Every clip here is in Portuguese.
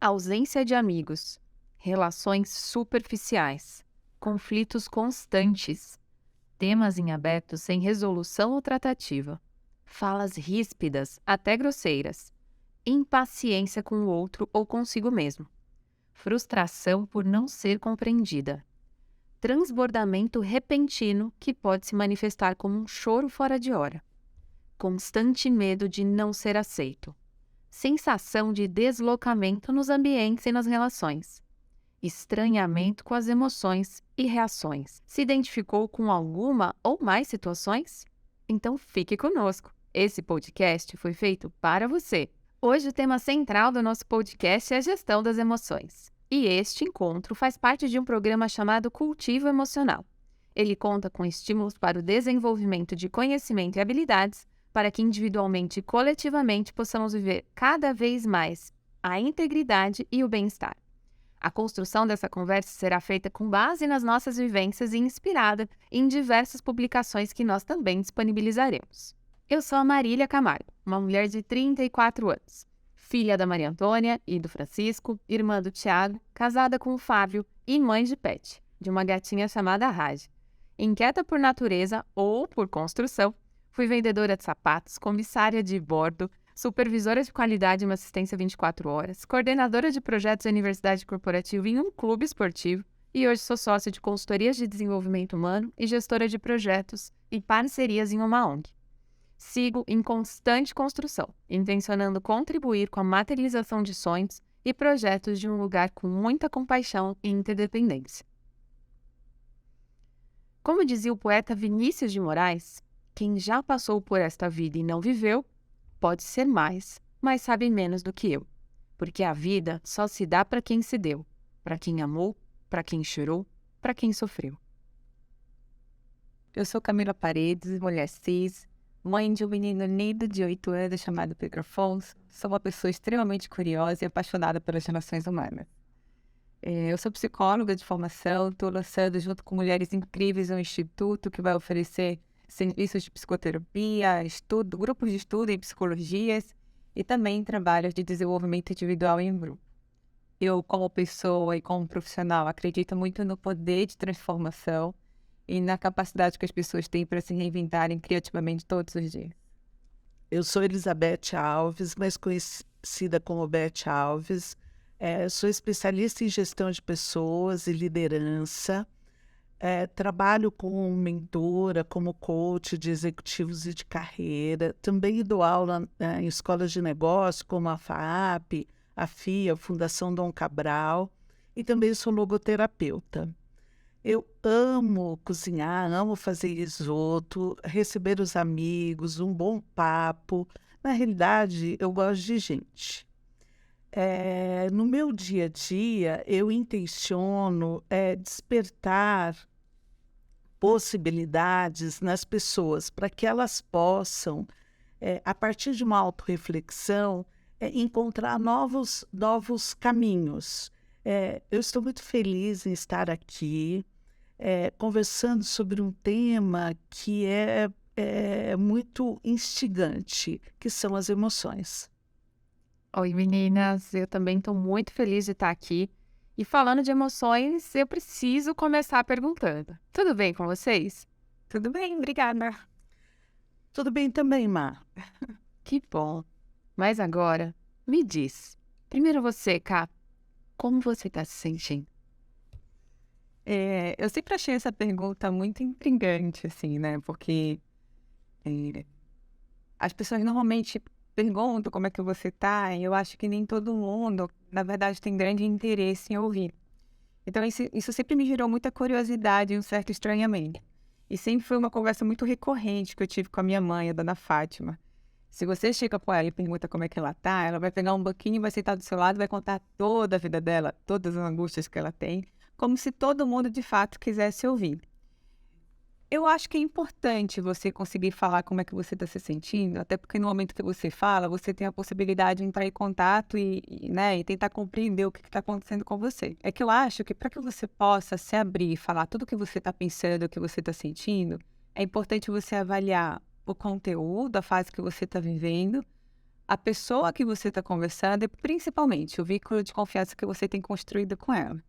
Ausência de amigos, relações superficiais, conflitos constantes, temas em aberto sem resolução ou tratativa, falas ríspidas, até grosseiras, impaciência com o outro ou consigo mesmo, frustração por não ser compreendida, transbordamento repentino que pode se manifestar como um choro fora de hora, constante medo de não ser aceito, sensação de deslocamento nos ambientes e nas relações, estranhamento com as emoções e reações. Se identificou com alguma ou mais situações? Então fique conosco. Esse podcast foi feito para você. Hoje o tema central do nosso podcast é a gestão das emoções. E este encontro faz parte de um programa chamado Cultivo Emocional. Ele conta com estímulos para o desenvolvimento de conhecimento e habilidades para que individualmente e coletivamente possamos viver cada vez mais a integridade e o bem-estar. A construção dessa conversa será feita com base nas nossas vivências e inspirada em diversas publicações que nós também disponibilizaremos. Eu sou a Marília Camargo, uma mulher de 34 anos, filha da Maria Antônia e do Francisco, irmã do Tiago, casada com o Fábio e mãe de pet, de uma gatinha chamada Raj. Inquieta por natureza ou por construção, fui vendedora de sapatos, comissária de bordo, supervisora de qualidade em uma assistência 24 horas, coordenadora de projetos de universidade corporativa em um clube esportivo e hoje sou sócia de consultorias de desenvolvimento humano e gestora de projetos e parcerias em uma ONG. Sigo em constante construção, intencionando contribuir com a materialização de sonhos e projetos de um lugar com muita compaixão e interdependência. Como dizia o poeta Vinícius de Moraes, quem já passou por esta vida e não viveu, pode ser mais, mas sabe menos do que eu. Porque a vida só se dá para quem se deu, para quem amou, para quem chorou, para quem sofreu. Eu sou Camila Paredes, mulher cis, mãe de um menino lindo de 8 anos chamado Pedro Afonso. Sou uma pessoa extremamente curiosa e apaixonada pelas relações humanas. Eu sou psicóloga de formação, estou lançando junto com mulheres incríveis um instituto que vai oferecer serviços de psicoterapia, grupos de estudo em psicologias e também trabalhos de desenvolvimento individual e em grupo. Eu, como pessoa e como profissional, acredito muito no poder de transformação e na capacidade que as pessoas têm para se reinventarem criativamente todos os dias. Eu sou Elizabeth Alves, mais conhecida como Beth Alves. Sou especialista em gestão de pessoas e liderança. Trabalho como mentora, como coach de executivos e de carreira. Também dou aula em escolas de negócio, como a FAAP, a FIA, a Fundação Dom Cabral. E também sou logoterapeuta. Eu amo cozinhar, amo fazer risoto, receber os amigos, um bom papo. Na realidade, eu gosto de gente. No meu dia a dia, eu intenciono despertar possibilidades nas pessoas para que elas possam, a partir de uma autorreflexão, encontrar novos caminhos. Eu estou muito feliz em estar aqui, conversando sobre um tema que é muito instigante, que são as emoções. Oi meninas, eu também estou muito feliz de estar aqui. E falando de emoções, eu preciso começar perguntando. Tudo bem com vocês? Tudo bem, obrigada. Tudo bem também, Má. Que bom. Mas agora, me diz. Primeiro você, Cá, como você está se sentindo? Eu sempre achei essa pergunta muito intrigante, assim, né? Porque as pessoas normalmente perguntam como é que você tá, e eu acho que nem todo mundo, na verdade, tem grande interesse em ouvir. Então, isso sempre me gerou muita curiosidade e um certo estranhamento. E sempre foi uma conversa muito recorrente que eu tive com a minha mãe, a dona Fátima. Se você chega com ela e pergunta como é que ela tá, ela vai pegar um banquinho, vai sentar do seu lado e vai contar toda a vida dela, todas as angústias que ela tem, como se todo mundo, de fato, quisesse ouvir. Eu acho que é importante você conseguir falar como é que você está se sentindo, até porque no momento que você fala, você tem a possibilidade de entrar em contato e tentar compreender o que está acontecendo com você. É que eu acho que para que você possa se abrir e falar tudo o que você está pensando, o que você está sentindo, é importante você avaliar o conteúdo, a fase que você está vivendo, a pessoa que você está conversando e principalmente o vínculo de confiança que você tem construído com ela.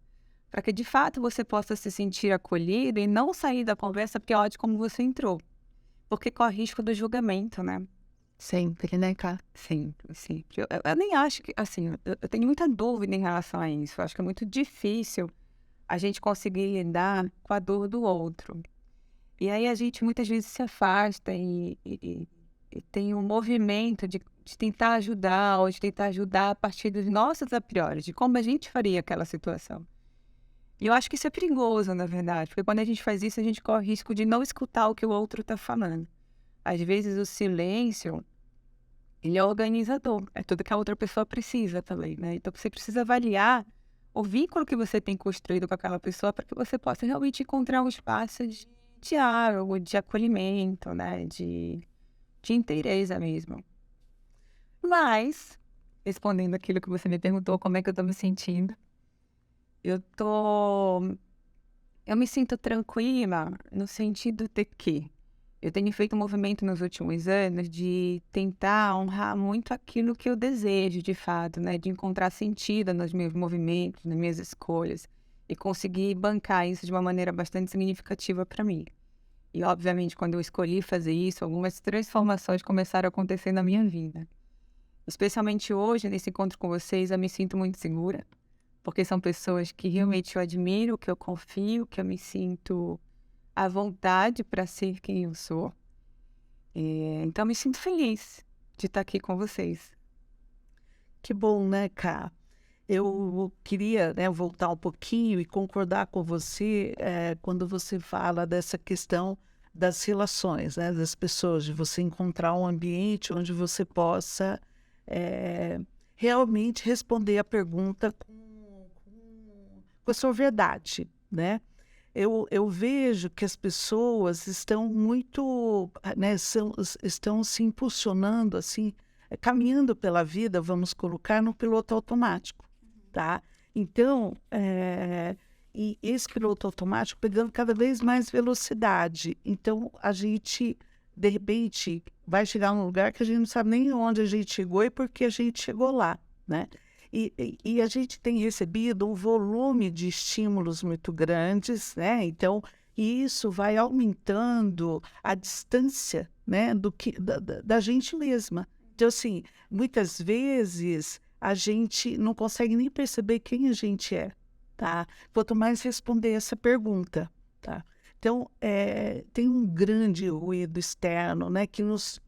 Para que de fato você possa se sentir acolhido e não sair da conversa pior de como você entrou. Porque corre risco do julgamento, né? Sempre, né, Cá? Sempre, sempre. Eu nem acho que, assim, eu tenho muita dúvida em relação a isso. Eu acho que é muito difícil a gente conseguir lidar com a dor do outro. E aí a gente muitas vezes se afasta e tem um movimento de tentar ajudar, ou de tentar ajudar a partir dos nossos a priori, de como a gente faria aquela situação. E eu acho que isso é perigoso, na verdade, porque quando a gente faz isso, a gente corre o risco de não escutar o que o outro está falando. Às vezes o silêncio, ele é organizador, é tudo que a outra pessoa precisa também, né? Então você precisa avaliar o vínculo que você tem construído com aquela pessoa para que você possa realmente encontrar um espaço de diálogo, de acolhimento, né? De interesse mesmo. Mas, respondendo aquilo que você me perguntou, como é que eu tô me sentindo? Eu me sinto tranquila no sentido de que eu tenho feito um movimento nos últimos anos de tentar honrar muito aquilo que eu desejo, de fato, né? De encontrar sentido nos meus movimentos, nas minhas escolhas e conseguir bancar isso de uma maneira bastante significativa para mim. E, obviamente, quando eu escolhi fazer isso, algumas transformações começaram a acontecer na minha vida. Especialmente hoje, nesse encontro com vocês, eu me sinto muito segura, porque são pessoas que realmente eu admiro, que eu confio, que eu me sinto à vontade para ser quem eu sou. Então, eu me sinto feliz de estar aqui com vocês. Que bom, né, Cá? Eu queria, né, voltar um pouquinho e concordar com você quando você fala dessa questão das relações, né, das pessoas, de você encontrar um ambiente onde você possa realmente responder a pergunta com a sua verdade, né? Eu vejo que as pessoas estão muito, né, estão se impulsionando, assim, caminhando pela vida, vamos colocar, no piloto automático, tá? Então, e esse piloto automático pegando cada vez mais velocidade. Então, a gente, de repente, vai chegar num lugar que a gente não sabe nem onde a gente chegou e por que a gente chegou lá, né? E a gente tem recebido um volume de estímulos muito grandes, né? Então, isso vai aumentando a distância, né, da gente mesma. Então, assim, muitas vezes a gente não consegue nem perceber quem a gente é, tá? Quanto mais responder essa pergunta, tá? Então, tem um grande ruído externo, né, que nos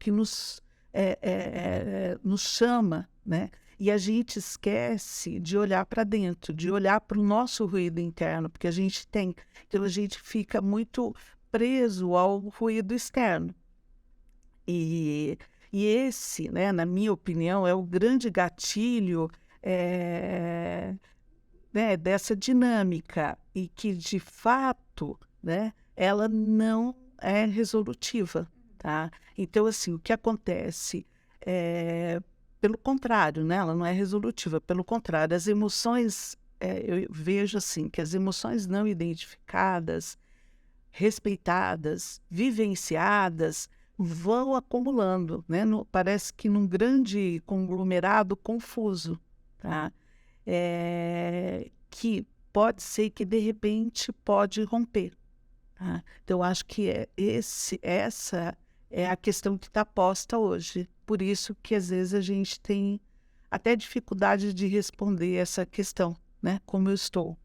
chama, né? E a gente esquece de olhar para dentro, de olhar para o nosso ruído interno, porque a gente tem. Então, a gente fica muito preso ao ruído externo. E esse, né, na minha opinião, é o grande gatilho né, dessa dinâmica e que, de fato, né, ela não é resolutiva, tá? Então, assim, o que acontece pelo contrário, né, ela não é resolutiva, pelo contrário, as emoções, eu vejo assim, que as emoções não identificadas, respeitadas, vivenciadas, vão acumulando, né? Parece que num grande conglomerado confuso, tá? Que pode ser que de repente pode romper, tá? Então, eu acho que essa é a questão que está posta hoje. Por isso que às vezes a gente tem até dificuldade de responder essa questão, né? Como eu estou.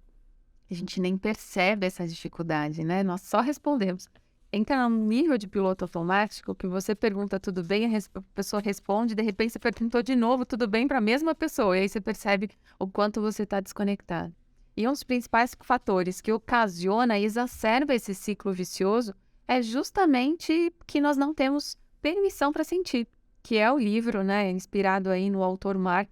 A gente nem percebe essa dificuldade, né? Nós só respondemos. Entra num nível de piloto automático que você pergunta tudo bem, a pessoa responde, de repente você perguntou de novo tudo bem para a mesma pessoa, e aí você percebe o quanto você está desconectado. E um dos principais fatores que ocasiona e exacerba esse ciclo vicioso é justamente que nós não temos permissão para sentir, que é o livro, né, inspirado aí no autor Mark,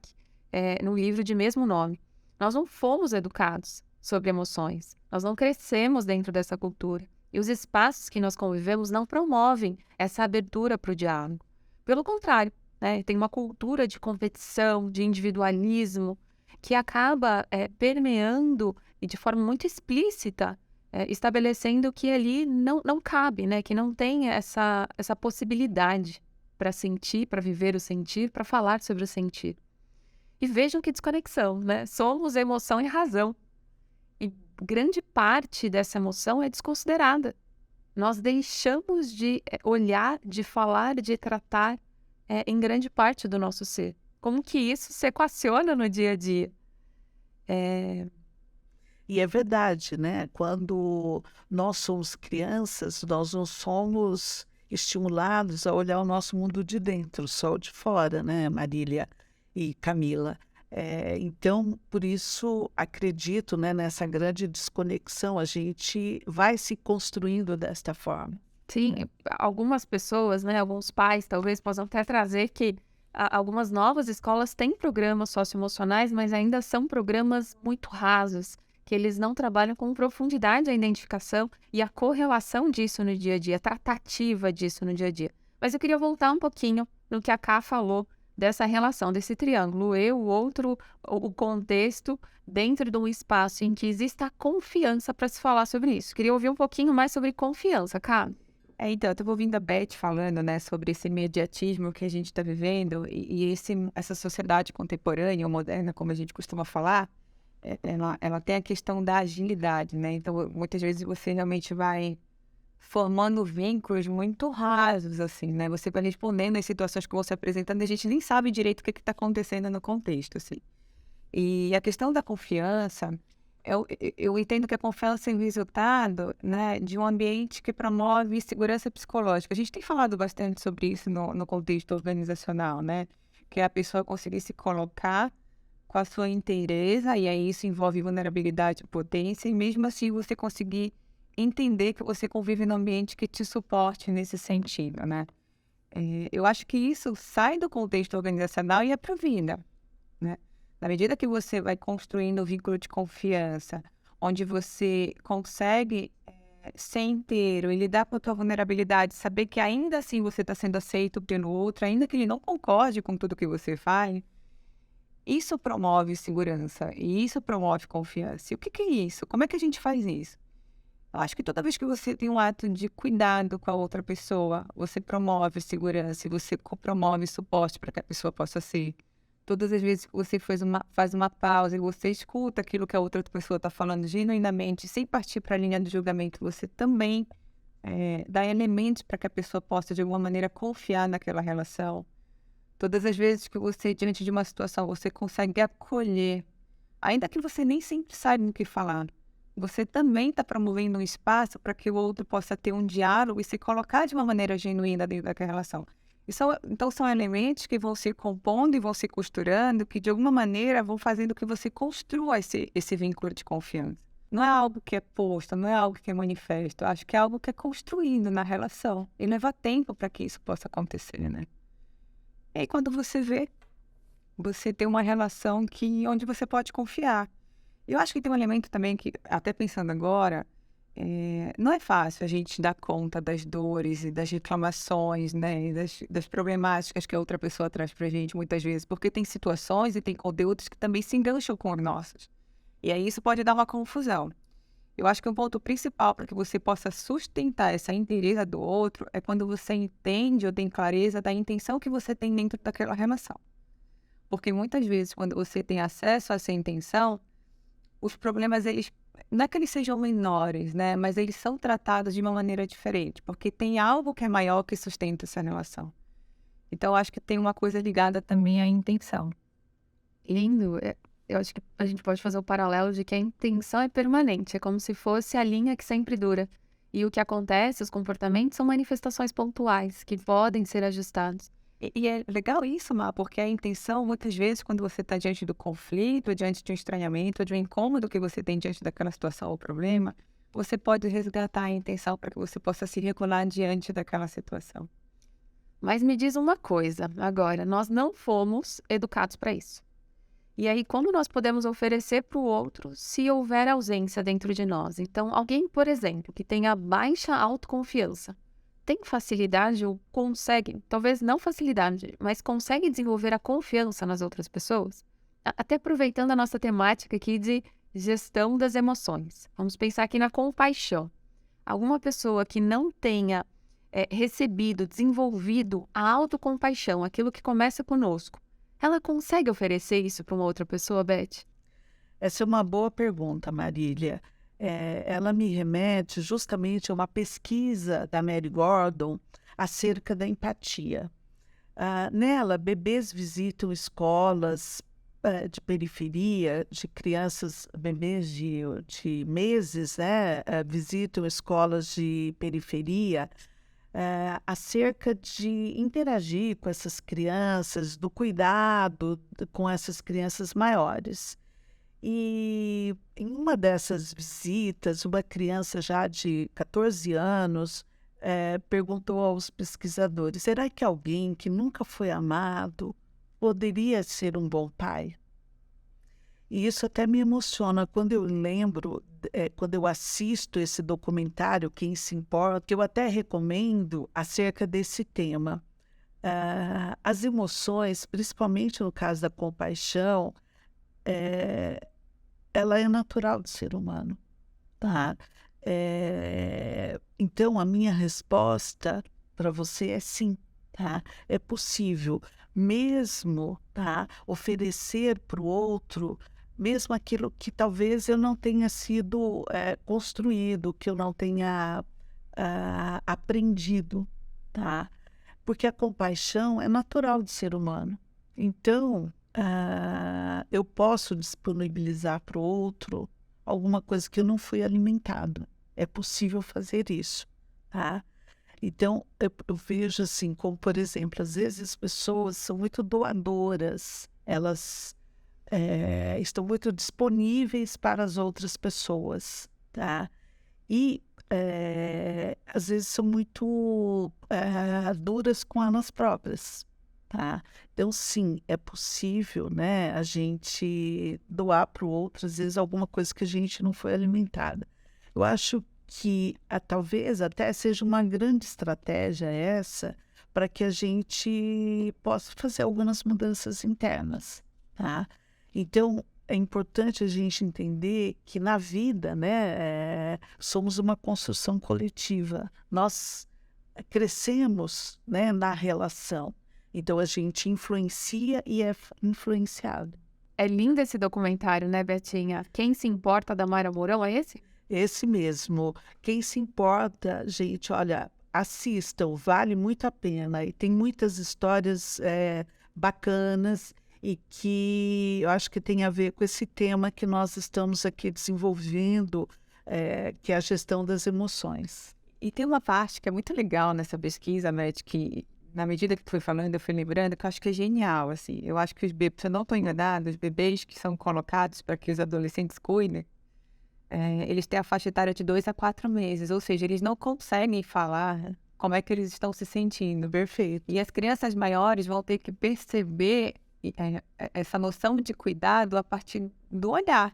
no livro de mesmo nome. Nós não fomos educados sobre emoções, nós não crescemos dentro dessa cultura. E os espaços que nós convivemos não promovem essa abertura para o diálogo. Pelo contrário, né, tem uma cultura de competição, de individualismo, que acaba permeando e de forma muito explícita, estabelecendo que ali não cabe, né, que não tem essa possibilidade para sentir, para viver o sentir, para falar sobre o sentir. E vejam que desconexão, né? Somos emoção e razão. E grande parte dessa emoção é desconsiderada. Nós deixamos de olhar, de falar, de tratar em grande parte do nosso ser. Como que isso se equaciona no dia a dia? E é verdade, né? Quando nós somos crianças, nós não somos estimulados a olhar o nosso mundo de dentro, só o de fora, né, Marília e Camila? Então, por isso, acredito, né, nessa grande desconexão, a gente vai se construindo desta forma. Sim, algumas pessoas, né, alguns pais talvez possam até trazer que algumas novas escolas têm programas socioemocionais, mas ainda são programas muito rasos, que eles não trabalham com profundidade a identificação e a correlação disso no dia a dia, a tratativa disso no dia a dia. Mas eu queria voltar um pouquinho no que a Ká falou dessa relação, desse triângulo, o eu, o outro, o contexto, dentro de um espaço em que exista confiança para se falar sobre isso. Queria ouvir um pouquinho mais sobre confiança, Ká. Então, eu estava ouvindo a Beth falando, né, sobre esse imediatismo que a gente está vivendo e essa sociedade contemporânea ou moderna, como a gente costuma falar, ela tem a questão da agilidade, né? Então, muitas vezes você realmente vai formando vínculos muito rasos, assim, né? Você vai respondendo às situações que vão se apresentando e a gente nem sabe direito o que está acontecendo no contexto, assim. E a questão da confiança, eu entendo que a confiança é o resultado, né, de um ambiente que promove segurança psicológica. A gente tem falado bastante sobre isso no contexto organizacional, né? Que é a pessoa conseguir se colocar com a sua inteireza, e aí isso envolve vulnerabilidade e potência, e mesmo assim você conseguir entender que você convive num ambiente que te suporte nesse sentido, né? Eu acho que isso sai do contexto organizacional e é para a vida, né? Na medida que você vai construindo um vínculo de confiança, onde você consegue ser inteiro e lidar com a tua vulnerabilidade, saber que ainda assim você está sendo aceito pelo outro, ainda que ele não concorde com tudo que você faz, isso promove segurança e isso promove confiança. E o que é isso? Como é que a gente faz isso? Eu acho que toda vez que você tem um ato de cuidado com a outra pessoa, você promove segurança e você promove suporte para que a pessoa possa ser. Todas as vezes que você faz uma pausa e você escuta aquilo que a outra pessoa está falando genuinamente, sem partir para a linha do julgamento, você também dá elementos para que a pessoa possa, de alguma maneira, confiar naquela relação. Todas as vezes que você, diante de uma situação, você consegue acolher, ainda que você nem sempre saiba o que falar, você também está promovendo um espaço para que o outro possa ter um diálogo e se colocar de uma maneira genuína dentro daquela relação. Então, são elementos que vão se compondo e vão se costurando, que de alguma maneira vão fazendo que você construa esse vínculo de confiança. Não é algo que é posto, não é algo que é manifesto. Acho que é algo que é construído na relação. E leva tempo para que isso possa acontecer, né? E aí, quando você vê, você tem uma relação onde você pode confiar. Eu acho que tem um elemento também que, até pensando agora, não é fácil a gente dar conta das dores e das reclamações, né, e das problemáticas que a outra pessoa traz pra gente muitas vezes, porque tem situações e tem conteúdos que também se engancham com os nossos. E aí isso pode dar uma confusão. Eu acho que um ponto principal para que você possa sustentar essa inteireza do outro é quando você entende ou tem clareza da intenção que você tem dentro daquela relação. Porque muitas vezes, quando você tem acesso a essa intenção, os problemas, eles não é que eles sejam menores, né? Mas eles são tratados de uma maneira diferente, porque tem algo que é maior que sustenta essa relação. Então, eu acho que tem uma coisa ligada também à intenção. Lindo. Eu acho que a gente pode fazer o paralelo de que a intenção é permanente, é como se fosse a linha que sempre dura. E o que acontece, os comportamentos, são manifestações pontuais que podem ser ajustados. E é legal isso, Má, porque a intenção, muitas vezes, quando você está diante do conflito, diante de um estranhamento, de um incômodo que você tem diante daquela situação ou problema, você pode resgatar a intenção para que você possa se regular diante daquela situação. Mas me diz uma coisa, agora, nós não fomos educados para isso. E aí, como nós podemos oferecer para o outro se houver ausência dentro de nós? Então, alguém, por exemplo, que tenha baixa autoconfiança, tem facilidade ou consegue, talvez não facilidade, mas consegue desenvolver a confiança nas outras pessoas? Até aproveitando a nossa temática aqui de gestão das emoções. Vamos pensar aqui na compaixão. Alguma pessoa que não tenha recebido, desenvolvido a autocompaixão, aquilo que começa conosco, ela consegue oferecer isso para uma outra pessoa, Beth? Essa é uma boa pergunta, Marília. Ela me remete justamente a uma pesquisa da Mary Gordon acerca da empatia. Nela, bebês visitam escolas de periferia, de crianças, bebês de meses, né, visitam escolas de periferia acerca de interagir com essas crianças, do cuidado com essas crianças maiores. E em uma dessas visitas, uma criança já de 14 anos perguntou aos pesquisadores: será que alguém que nunca foi amado poderia ser um bom pai? E isso até me emociona quando eu lembro, quando eu assisto esse documentário, Quem se Importa, que eu até recomendo acerca desse tema. As emoções, principalmente no caso da compaixão, ela é natural do ser humano, tá? Então, a minha resposta para você é sim, tá? É possível, mesmo, tá, oferecer para o outro, mesmo aquilo que talvez eu não tenha sido construído, que eu não tenha aprendido, tá? Porque a compaixão é natural do ser humano. Então, eu posso disponibilizar para o outro alguma coisa que eu não fui alimentado. É possível fazer isso, tá? Então, eu vejo assim, como por exemplo, às vezes as pessoas são muito doadoras, elas estão muito disponíveis para as outras pessoas, tá? E às vezes são muito duras com elas próprias, tá? Então, sim, é possível, né, a gente doar para o outro, às vezes, alguma coisa que a gente não foi alimentada. Eu acho que talvez até seja uma grande estratégia essa para que a gente possa fazer algumas mudanças internas, tá? Então, é importante a gente entender que na vida, né, somos uma construção coletiva. Nós crescemos, né, na relação. Então, a gente influencia e é influenciado. É lindo esse documentário, né, Betinha? Quem se importa, da Mayra Mourão, é esse? Esse mesmo. Quem se importa, gente, olha, assistam, vale muito a pena. E tem muitas histórias bacanas e que eu acho que tem a ver com esse tema que nós estamos aqui desenvolvendo, que é a gestão das emoções. E tem uma parte que é muito legal nessa pesquisa, Beth, que na medida que tu foi falando, eu fui lembrando que eu acho que é genial, assim. Eu acho que os bebês, se eu não estou enganada, os bebês que são colocados para que os adolescentes cuidem, eles têm a faixa etária de 2 a 4 meses, ou seja, eles não conseguem falar como é que eles estão se sentindo. Perfeito. E as crianças maiores vão ter que perceber essa noção de cuidado a partir do olhar,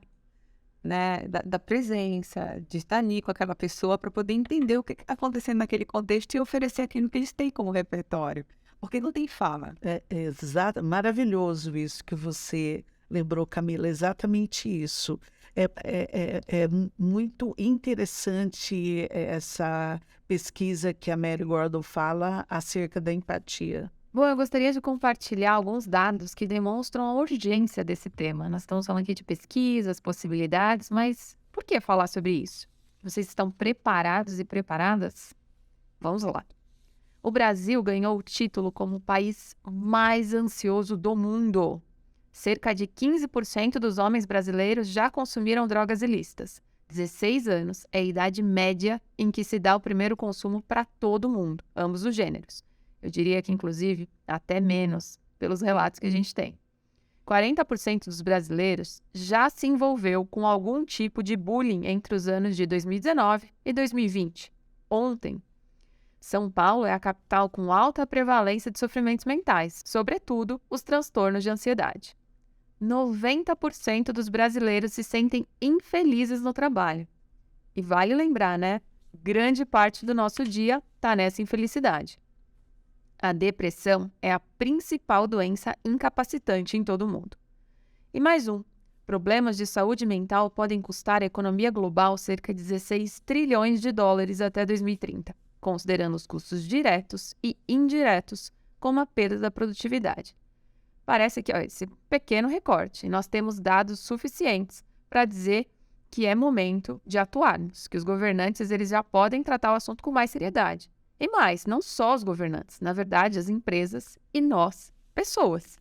né? Da presença, de estar ali com aquela pessoa para poder entender o que está acontecendo naquele contexto e oferecer aquilo que eles têm como repertório. Porque não tem fala. Exato, maravilhoso isso que você lembrou, Camila, exatamente isso. É muito interessante essa pesquisa que a Mary Gordon fala acerca da empatia. Bom, eu gostaria de compartilhar alguns dados que demonstram a urgência desse tema. Nós estamos falando aqui de pesquisas, possibilidades, mas por que falar sobre isso? Vocês estão preparados e preparadas? Vamos lá. O Brasil ganhou o título como o país mais ansioso do mundo. Cerca de 15% dos homens brasileiros já consumiram drogas ilícitas. 16 anos é a idade média em que se dá o primeiro consumo para todo mundo, ambos os gêneros. Eu diria que, inclusive, até menos, pelos relatos que a gente tem. 40% dos brasileiros já se envolveu com algum tipo de bullying entre os anos de 2019 e 2020. Ontem, São Paulo é a capital com alta prevalência de sofrimentos mentais, sobretudo os transtornos de ansiedade. 90% dos brasileiros se sentem infelizes no trabalho. E vale lembrar, né? Grande parte do nosso dia está nessa infelicidade. A depressão é a principal doença incapacitante em todo o mundo. E mais um, problemas de saúde mental podem custar à economia global cerca de 16 trilhões de dólares até 2030. considerando os custos diretos e indiretos, como a perda da produtividade. Parece que esse pequeno recorte, e nós temos dados suficientes para dizer que é momento de atuarmos, que os governantes eles já podem tratar o assunto com mais seriedade. E mais, não só os governantes, na verdade, as empresas e nós, pessoas.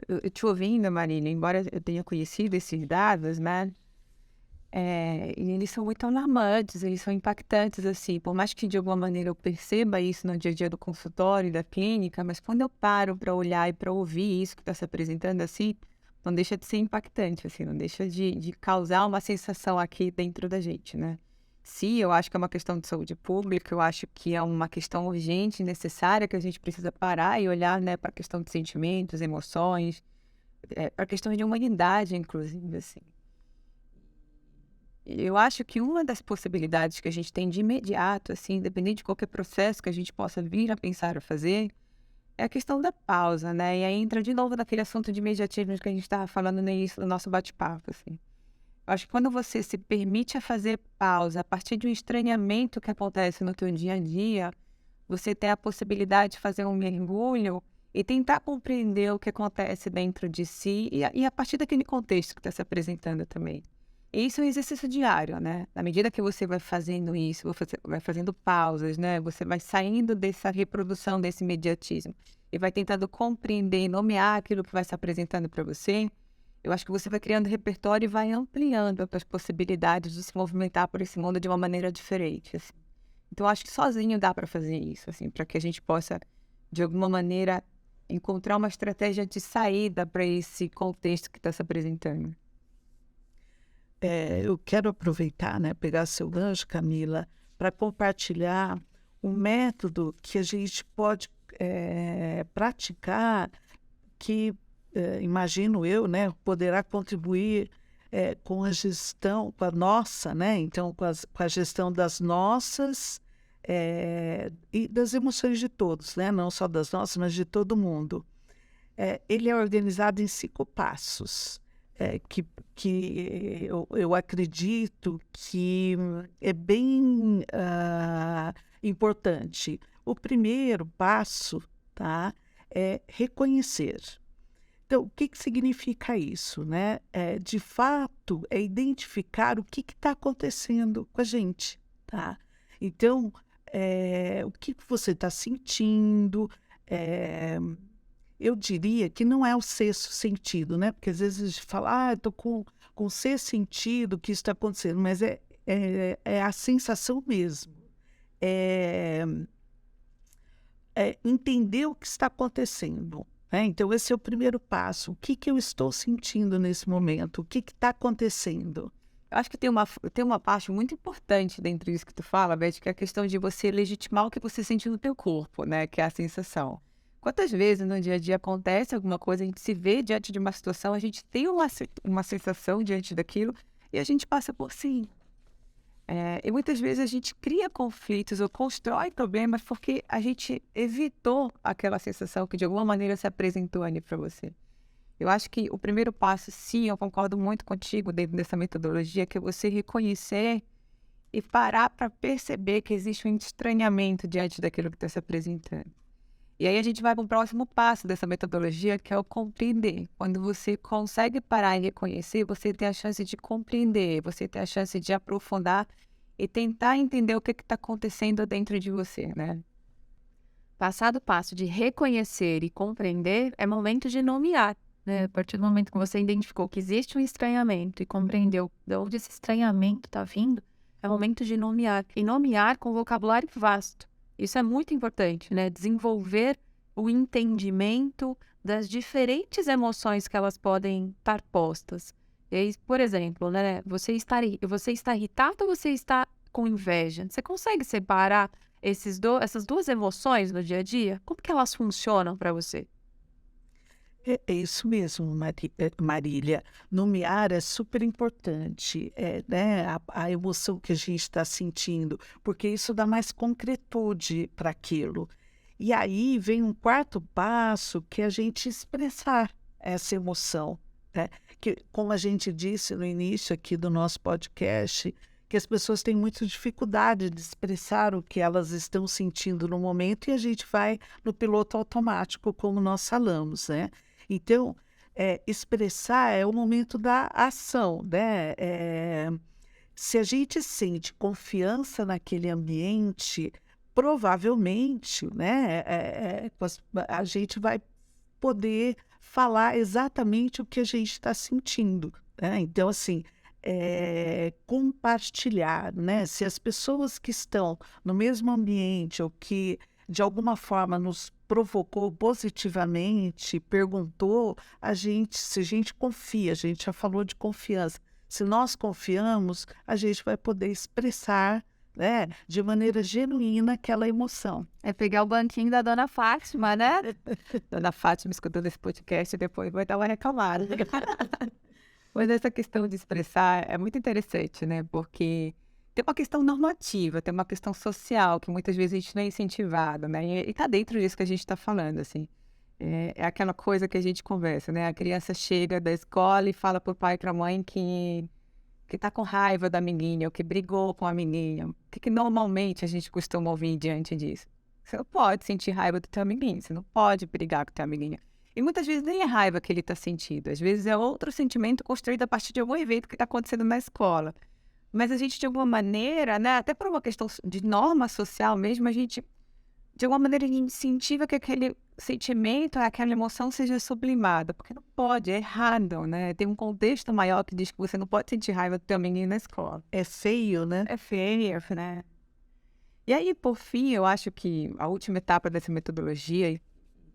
Eu te ouvindo, Marília, embora eu tenha conhecido esses dados, né? E eles são muito alarmantes, eles são impactantes, assim. Por mais que de alguma maneira eu perceba isso no dia a dia do consultório, da clínica, mas quando eu paro para olhar e para ouvir isso que está se apresentando assim, não deixa de ser impactante, assim, não deixa de causar uma sensação aqui dentro da gente, né? Sim, eu acho que é uma questão de saúde pública, eu acho que é uma questão urgente e necessária que a gente precisa parar e olhar, né, para a questão de sentimentos, emoções, para a questão de humanidade, inclusive, assim. Eu acho que uma das possibilidades que a gente tem de imediato, assim, independente de qualquer processo que a gente possa vir a pensar a fazer, é a questão da pausa, né? E aí entra de novo naquele assunto de imediatismo que a gente estava falando no início do nosso bate-papo, assim. Eu acho que quando você se permite a fazer pausa a partir de um estranhamento que acontece no teu dia a dia, você tem a possibilidade de fazer um mergulho e tentar compreender o que acontece dentro de si e a partir daquele contexto que está se apresentando também. E isso é um exercício diário, né? Na medida que você vai fazendo isso, você vai fazendo pausas, né? Você vai saindo dessa reprodução, desse imediatismo e vai tentando compreender e nomear aquilo que vai se apresentando para você. Eu acho que você vai criando repertório e vai ampliando as possibilidades de se movimentar por esse mundo de uma maneira diferente, assim. Então, eu acho que sozinho dá para fazer isso, assim, para que a gente possa, de alguma maneira, encontrar uma estratégia de saída para esse contexto que está se apresentando. Eu quero aproveitar, né, pegar seu gancho, Camila, para compartilhar um método que a gente pode praticar que imagino eu, né, poderá contribuir com a gestão, com a nossa, né, então com a gestão das nossas e das emoções de todos, né, não só das nossas, mas de todo mundo. Ele é organizado em 5 passos, que eu acredito que é bem importante. O primeiro passo, tá, é reconhecer. Então, o que significa isso, né? De fato, é identificar o que está acontecendo com a gente, tá? Então, o que você está sentindo? Eu diria que não é o sexto sentido, né? Porque às vezes a gente fala, estou com o sexto sentido que isso está acontecendo, mas é a sensação mesmo. Entender o que está acontecendo. Então, esse é o primeiro passo. O que eu estou sentindo nesse momento? O que está acontecendo? Eu acho que tem uma parte muito importante dentro disso que tu fala, Beth, que é a questão de você legitimar o que você sente no teu corpo, né? Que é a sensação. Quantas vezes no dia a dia acontece alguma coisa, a gente se vê diante de uma situação, a gente tem uma sensação diante daquilo e a gente passa por cima. E muitas vezes a gente cria conflitos ou constrói problemas porque a gente evitou aquela sensação que de alguma maneira se apresentou ali para você. Eu acho que o primeiro passo, sim, eu concordo muito contigo dentro dessa metodologia, que é você reconhecer e parar para perceber que existe um estranhamento diante daquilo que está se apresentando. E aí a gente vai para o próximo passo dessa metodologia, que é o compreender. Quando você consegue parar e reconhecer, você tem a chance de compreender, você tem a chance de aprofundar e tentar entender o que está acontecendo dentro de você, né? Passado o passo de reconhecer e compreender, é momento de nomear, né? A partir do momento que você identificou que existe um estranhamento e compreendeu de onde esse estranhamento está vindo, é momento de nomear. E nomear com vocabulário vasto. Isso é muito importante, né? Desenvolver o entendimento das diferentes emoções que elas podem estar postas. E aí, por exemplo, né? Você está irritado ou você está com inveja? Você consegue separar essas duas emoções no dia a dia? Como que elas funcionam para você? É isso mesmo, Marília. Nomear é super importante, né? A emoção que a gente está sentindo, porque isso dá mais concretude para aquilo. E aí vem um quarto passo, que é a gente expressar essa emoção, né? Que, como a gente disse no início aqui do nosso podcast, que as pessoas têm muita dificuldade de expressar o que elas estão sentindo no momento e a gente vai no piloto automático, como nós falamos, né? Então, expressar é o momento da ação, né? Se a gente sente confiança naquele ambiente, provavelmente, né, a gente vai poder falar exatamente o que a gente está sentindo, né? Então, assim, compartilhar, né? Se as pessoas que estão no mesmo ambiente ou que de alguma forma nos provocou positivamente, perguntou, se a gente confia, a gente já falou de confiança, se nós confiamos, a gente vai poder expressar, né, de maneira genuína aquela emoção. É pegar o banquinho da Dona Fátima, né? Dona Fátima escutando esse podcast depois vai dar uma reclamada. Mas essa questão de expressar é muito interessante, né? Porque tem uma questão normativa, tem uma questão social, que muitas vezes a gente não é incentivado, né? E tá dentro disso que a gente está falando, assim. É aquela coisa que a gente conversa, né? A criança chega da escola e fala pro pai e pra mãe que tá com raiva da amiguinha, ou que brigou com a amiguinha. O que normalmente a gente costuma ouvir diante disso? Você não pode sentir raiva do teu amiguinho, você não pode brigar com o teu amiguinho. E muitas vezes nem é raiva que ele está sentindo, às vezes é outro sentimento construído a partir de algum evento que está acontecendo na escola. Mas a gente, de alguma maneira, né, até por uma questão de norma social mesmo, a gente, de alguma maneira, incentiva que aquele sentimento, aquela emoção seja sublimada, porque não pode, é errado, né? Tem um contexto maior que diz que você não pode sentir raiva do teu amiguinho na escola. É feio, né? É feio, né? E aí, por fim, eu acho que a última etapa dessa metodologia,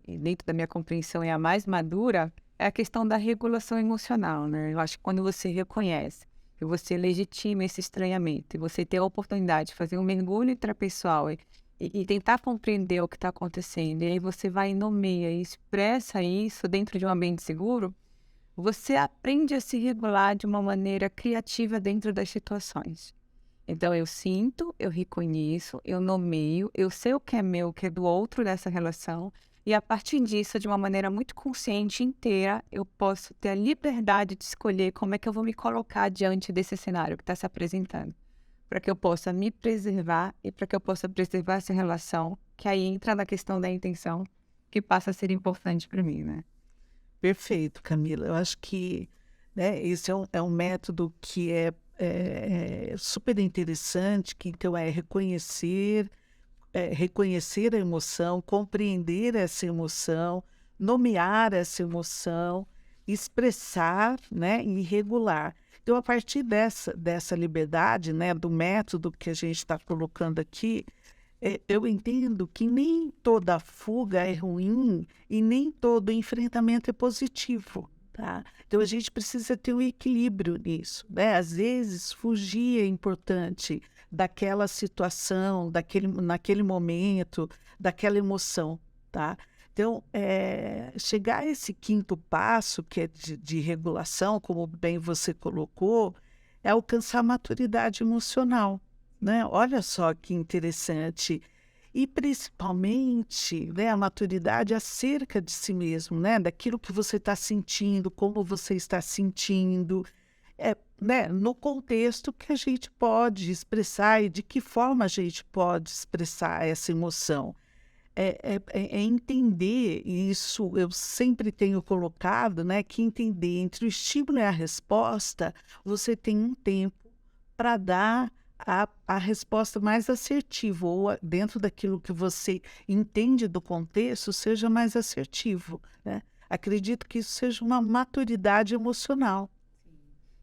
e dentro da minha compreensão é a mais madura, é a questão da regulação emocional, né? Eu acho que quando você reconhece, que você legitima esse estranhamento, e você tem a oportunidade de fazer um mergulho intrapessoal e tentar compreender o que está acontecendo, e aí você vai e nomeia e expressa isso dentro de um ambiente seguro, você aprende a se regular de uma maneira criativa dentro das situações. Então, eu sinto, eu reconheço, eu nomeio, eu sei o que é meu, o que é do outro dessa relação, e a partir disso, de uma maneira muito consciente, inteira, eu posso ter a liberdade de escolher como é que eu vou me colocar diante desse cenário que está se apresentando, para que eu possa me preservar e para que eu possa preservar essa relação, que aí entra na questão da intenção, que passa a ser importante para mim, né? Perfeito, Camila. Eu acho que, né, esse é um método que é super interessante, que então é reconhecer a emoção, compreender essa emoção, nomear essa emoção, expressar, né, e regular. Então, a partir dessa liberdade, né, do método que a gente está colocando aqui, eu entendo que nem toda fuga é ruim e nem todo enfrentamento é positivo. Tá? Então, a gente precisa ter um equilíbrio nisso, né? Às vezes, fugir é importante daquela situação, naquele momento, daquela emoção, tá? Então, chegar a esse quinto passo, que é de regulação, como bem você colocou, é alcançar a maturidade emocional, né? Olha só que interessante. E principalmente, né, a maturidade acerca de si mesmo, né, daquilo que você está sentindo, como você está sentindo, né, no contexto que a gente pode expressar e de que forma a gente pode expressar essa emoção. É entender, e isso eu sempre tenho colocado, né, que entender entre o estímulo e a resposta, você tem um tempo para dar a resposta mais assertiva, ou dentro daquilo que você entende do contexto, seja mais assertivo, né? Acredito que isso seja uma maturidade emocional.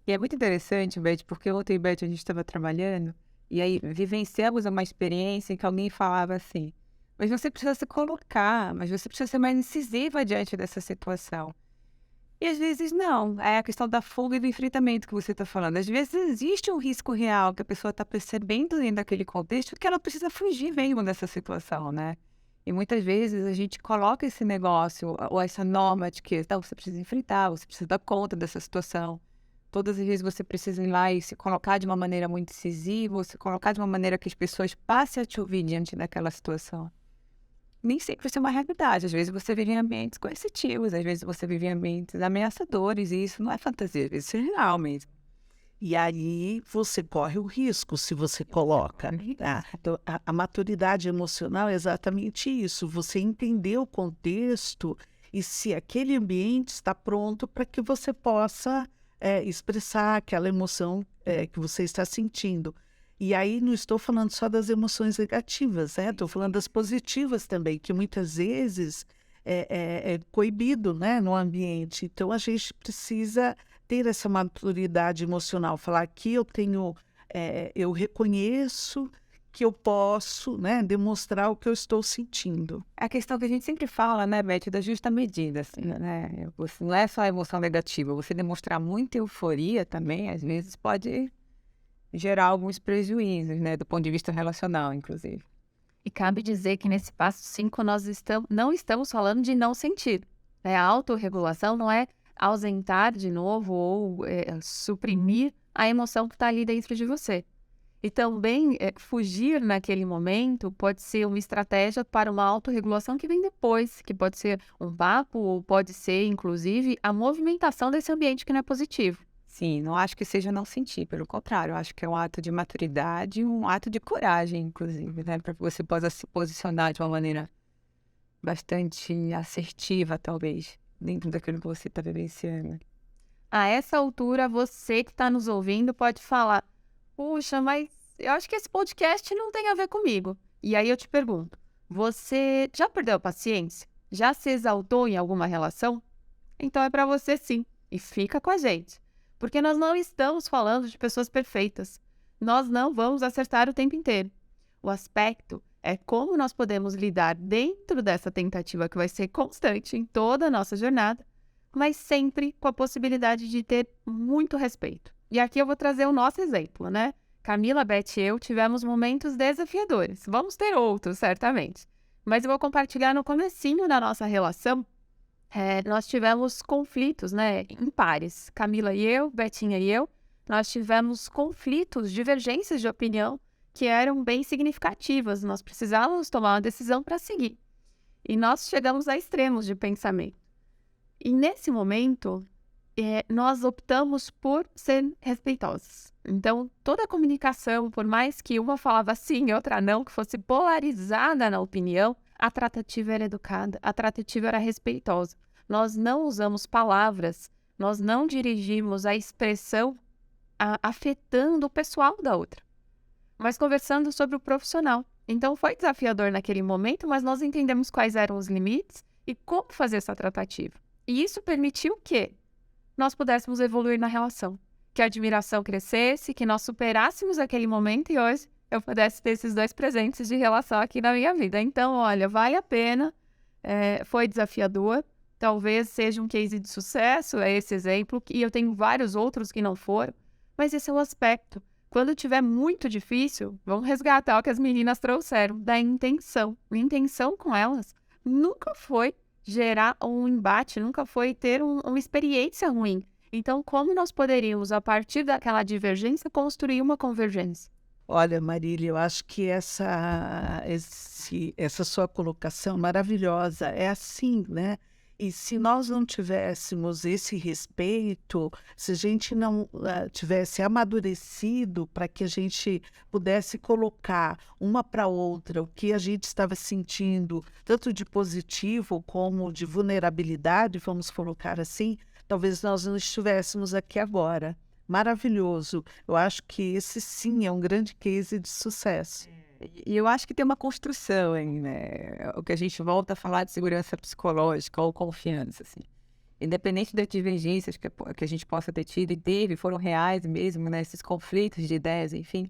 E é muito interessante, Beth, porque ontem e Beth a gente estava trabalhando, e aí vivenciamos uma experiência em que alguém falava assim, mas você precisa se colocar, mas você precisa ser mais incisiva diante dessa situação. E às vezes não, é a questão da fuga e do enfrentamento que você está falando. Às vezes existe um risco real que a pessoa está percebendo dentro daquele contexto que ela precisa fugir mesmo dessa situação, né? E muitas vezes a gente coloca esse negócio ou essa norma de que não, você precisa enfrentar, você precisa dar conta dessa situação. Todas as vezes você precisa ir lá e se colocar de uma maneira muito incisiva, se colocar de uma maneira que as pessoas passem a te ouvir diante daquela situação. Nem sempre isso é uma realidade. Às vezes você vive em ambientes coercitivos, às vezes você vive em ambientes ameaçadores, e isso não é fantasia, às vezes isso é real mesmo. E aí você corre o risco se você coloca. Tá? Então, a maturidade emocional é exatamente isso. Você entender o contexto e se aquele ambiente está pronto para que você possa expressar aquela emoção que você está sentindo. E aí não estou falando só das emoções negativas, né? Estou falando das positivas também, que muitas vezes é coibido, né, no ambiente. Então a gente precisa ter essa maturidade emocional, falar que eu reconheço que eu posso, né, demonstrar o que eu estou sentindo. É a questão que a gente sempre fala, né, Beth, da justa medida, assim, né? Você, não é só a emoção negativa, você demonstrar muita euforia também, às vezes pode gerar alguns prejuízos, né, do ponto de vista relacional, inclusive. E cabe dizer que nesse passo 5 nós não estamos falando de não sentir. Né? A autorregulação não é ausentar de novo ou suprimir a emoção que está ali dentro de você. E também fugir naquele momento pode ser uma estratégia para uma autorregulação que vem depois, que pode ser um papo ou pode ser, inclusive, a movimentação desse ambiente que não é positivo. Sim, não acho que seja não sentir, pelo contrário, acho que é um ato de maturidade, um ato de coragem, inclusive, né? Para que você possa se posicionar de uma maneira bastante assertiva, talvez, dentro daquilo que você está vivenciando. A essa altura, você que está nos ouvindo pode falar: puxa, mas eu acho que esse podcast não tem a ver comigo. E aí eu te pergunto, você já perdeu a paciência? Já se exaltou em alguma relação? Então é para você sim, e fica com a gente. Porque nós não estamos falando de pessoas perfeitas. Nós não vamos acertar o tempo inteiro. O aspecto é como nós podemos lidar dentro dessa tentativa que vai ser constante em toda a nossa jornada, mas sempre com a possibilidade de ter muito respeito. E aqui eu vou trazer o nosso exemplo, né? Camila, Beth e eu tivemos momentos desafiadores. Vamos ter outros, certamente. Mas eu vou compartilhar no comecinho da nossa relação. Nós tivemos conflitos, né, em pares. Camila e eu, Betinha e eu, nós tivemos conflitos, divergências de opinião que eram bem significativas. Nós precisávamos tomar uma decisão para seguir. E nós chegamos a extremos de pensamento. E nesse momento, nós optamos por ser respeitosos. Então, toda a comunicação, por mais que uma falava sim e outra não, que fosse polarizada na opinião, a tratativa era educada, a tratativa era respeitosa. Nós não usamos palavras, nós não dirigimos a expressão afetando o pessoal da outra, mas conversando sobre o profissional. Então, foi desafiador naquele momento, mas nós entendemos quais eram os limites e como fazer essa tratativa. E isso permitiu que nós pudéssemos evoluir na relação, que a admiração crescesse, que nós superássemos aquele momento e hoje eu pudesse ter esses 2 presentes de relação aqui na minha vida. Então, olha, vale a pena, foi desafiador, talvez seja um case de sucesso, é esse exemplo, e eu tenho vários outros que não foram, mas esse é o aspecto. Quando tiver muito difícil, vamos resgatar o que as meninas trouxeram, da intenção. A intenção com elas nunca foi gerar um embate, nunca foi ter uma experiência ruim. Então, como nós poderíamos, a partir daquela divergência, construir uma convergência? Olha, Marília, eu acho que essa sua colocação maravilhosa é assim, né? E se nós não tivéssemos esse respeito, se a gente não tivesse amadurecido para que a gente pudesse colocar uma para outra o que a gente estava sentindo, tanto de positivo como de vulnerabilidade, vamos colocar assim, talvez nós não estivéssemos aqui agora. Maravilhoso. Eu acho que esse sim é um grande case de sucesso. E eu acho que tem uma construção, hein, né? O que a gente volta a falar de segurança psicológica ou confiança, assim. Independente das divergências que a gente possa ter tido e teve, foram reais mesmo, né? Esses conflitos de ideias, enfim.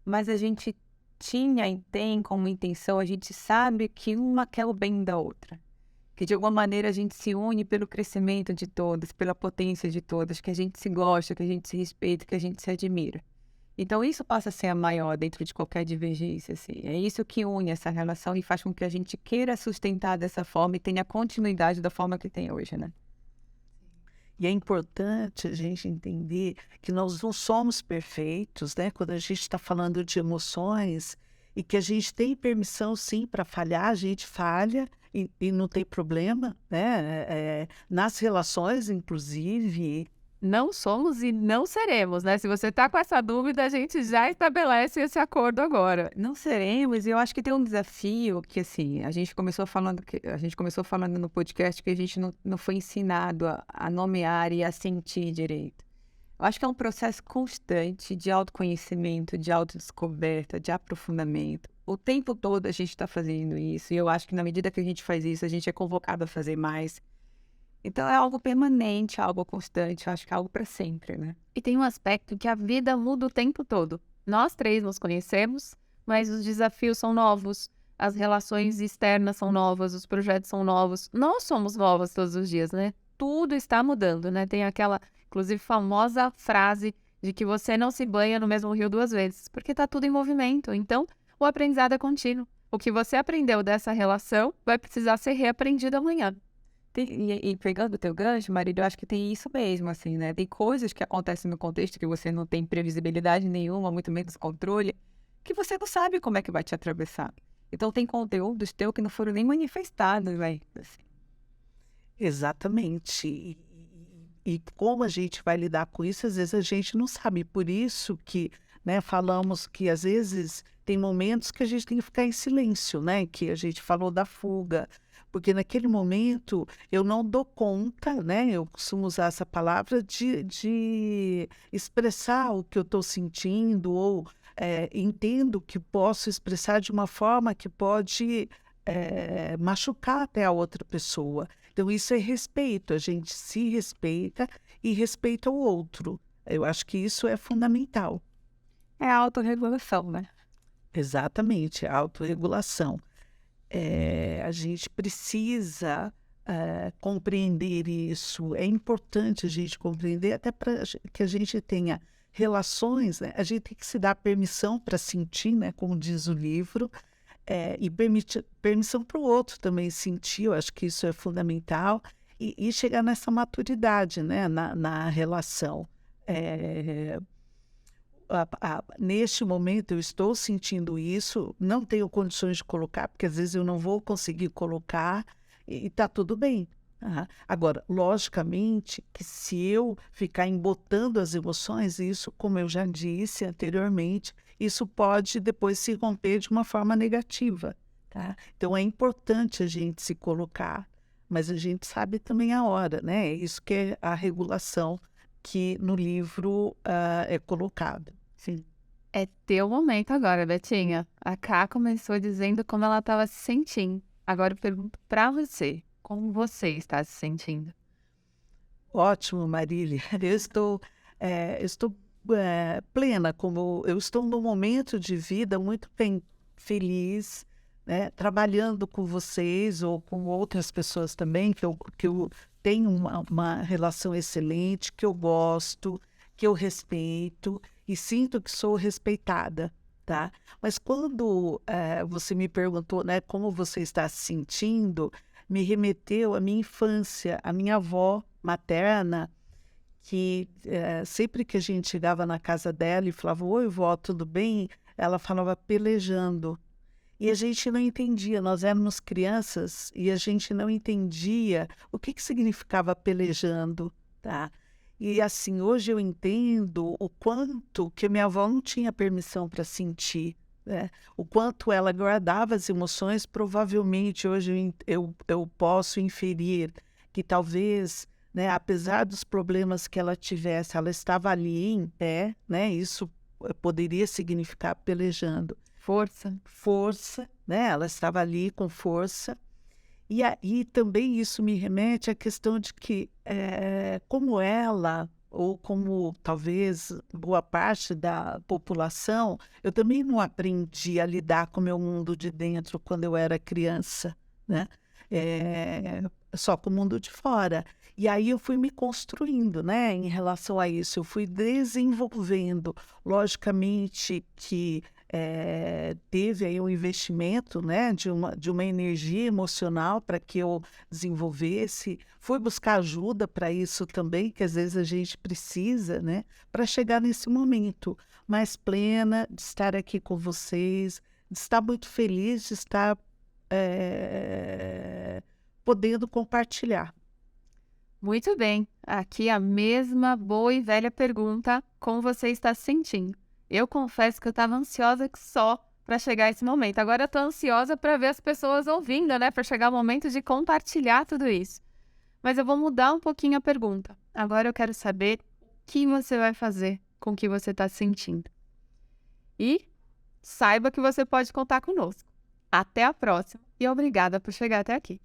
Mas a gente tinha e tem como intenção, a gente sabe que uma quer o bem da outra. Que de alguma maneira a gente se une pelo crescimento de todas, pela potência de todas, que a gente se gosta, que a gente se respeita, que a gente se admira. Então isso passa a ser a maior dentro de qualquer divergência, assim. É isso que une essa relação e faz com que a gente queira sustentar dessa forma e tenha continuidade da forma que tem hoje, né? E é importante a gente entender que nós não somos perfeitos, né? Quando a gente está falando de emoções e que a gente tem permissão, sim, para falhar, a gente falha e não tem problema, né? Nas relações, inclusive, não somos e não seremos, né? Se você tá com essa dúvida, a gente já estabelece esse acordo agora. Não seremos, e eu acho que tem um desafio que, assim, a gente começou falando no podcast que a gente não foi ensinado a nomear e a sentir direito. Eu acho que é um processo constante de autoconhecimento, de autodescoberta, de aprofundamento. O tempo todo a gente está fazendo isso, e eu acho que na medida que a gente faz isso, a gente é convocado a fazer mais. Então é algo permanente, algo constante, eu acho que é algo para sempre, né? E tem um aspecto que a vida muda o tempo todo. Nós três nos conhecemos, mas os desafios são novos, as relações externas são novas, os projetos são novos. Nós somos novas todos os dias, né? Tudo está mudando, né? Tem aquela, inclusive, famosa frase de que você não se banha no mesmo rio duas vezes, porque está tudo em movimento. Então, o aprendizado é contínuo. O que você aprendeu dessa relação vai precisar ser reaprendido amanhã. E pegando o teu gancho, marido, eu acho que tem isso mesmo, assim, né? Tem coisas que acontecem no contexto que você não tem previsibilidade nenhuma, muito menos controle, que você não sabe como é que vai te atravessar. Então tem conteúdos teus que não foram nem manifestados, velho. Assim. Exatamente. E como a gente vai lidar com isso, às vezes a gente não sabe. Por isso que, né, falamos que às vezes tem momentos que a gente tem que ficar em silêncio, né? Que a gente falou da fuga. Porque naquele momento eu não dou conta, né? Eu costumo usar essa palavra de expressar o que eu estou sentindo, ou entendo que posso expressar de uma forma que pode machucar até a outra pessoa. Então, isso é respeito, a gente se respeita e respeita o outro. Eu acho que isso é fundamental. É a autorregulação, né? Exatamente, a autorregulação. A gente precisa compreender isso. É importante a gente compreender, até para que a gente tenha relações, né? A gente tem que se dar permissão para sentir, né? Como diz o livro, e permissão para o outro também sentir. Eu acho que isso é fundamental, e chegar nessa maturidade, né? Na relação. Neste momento eu estou sentindo isso, não tenho condições de colocar, porque às vezes eu não vou conseguir colocar, e está tudo bem. Tá? Agora, logicamente, que se eu ficar embotando as emoções, isso, como eu já disse anteriormente, isso pode depois se romper de uma forma negativa. Tá? Então é importante a gente se colocar, mas a gente sabe também a hora, né? É isso que é a regulação que no livro é colocado. Sim. É teu momento agora, Betinha. A Ká começou dizendo como ela estava se sentindo. Agora eu pergunto para você, como você está se sentindo? Ótimo, Marília. Eu estou plena, como eu estou num momento de vida muito bem, feliz, né? Trabalhando com vocês ou com outras pessoas também, que eu tenho uma relação excelente, que eu gosto, que eu respeito e sinto que sou respeitada, tá? Mas quando você me perguntou, né, como você está se sentindo, me remeteu à minha infância, à minha avó materna, que sempre que a gente chegava na casa dela e falava, oi, vó, tudo bem? Ela falava pelejando. E a gente não entendia, nós éramos crianças e a gente não entendia o que significava pelejando, tá? E assim, hoje eu entendo o quanto que minha avó não tinha permissão para sentir, né? O quanto ela guardava as emoções. Provavelmente hoje eu posso inferir que talvez, né, apesar dos problemas que ela tivesse, ela estava ali em pé, né? Isso poderia significar pelejando. Força, né? Ela estava ali com força. E aí também isso me remete à questão de que, como ela, ou como talvez boa parte da população, eu também não aprendi a lidar com o meu mundo de dentro quando eu era criança, né? Só com o mundo de fora. E aí eu fui me construindo, né, em relação a isso, eu fui desenvolvendo. Logicamente que teve aí um investimento, né, de uma energia emocional para que eu desenvolvesse. Fui buscar ajuda para isso também, que às vezes a gente precisa, né, para chegar nesse momento mais plena de estar aqui com vocês, de estar muito feliz de estar podendo compartilhar. Muito bem, aqui a mesma boa e velha pergunta: como você está se sentindo? Eu confesso que eu estava ansiosa que só para chegar esse momento. Agora eu estou ansiosa para ver as pessoas ouvindo, né? Para chegar o momento de compartilhar tudo isso. Mas eu vou mudar um pouquinho a pergunta. Agora eu quero saber o que você vai fazer com o que você está sentindo. E saiba que você pode contar conosco. Até a próxima e obrigada por chegar até aqui.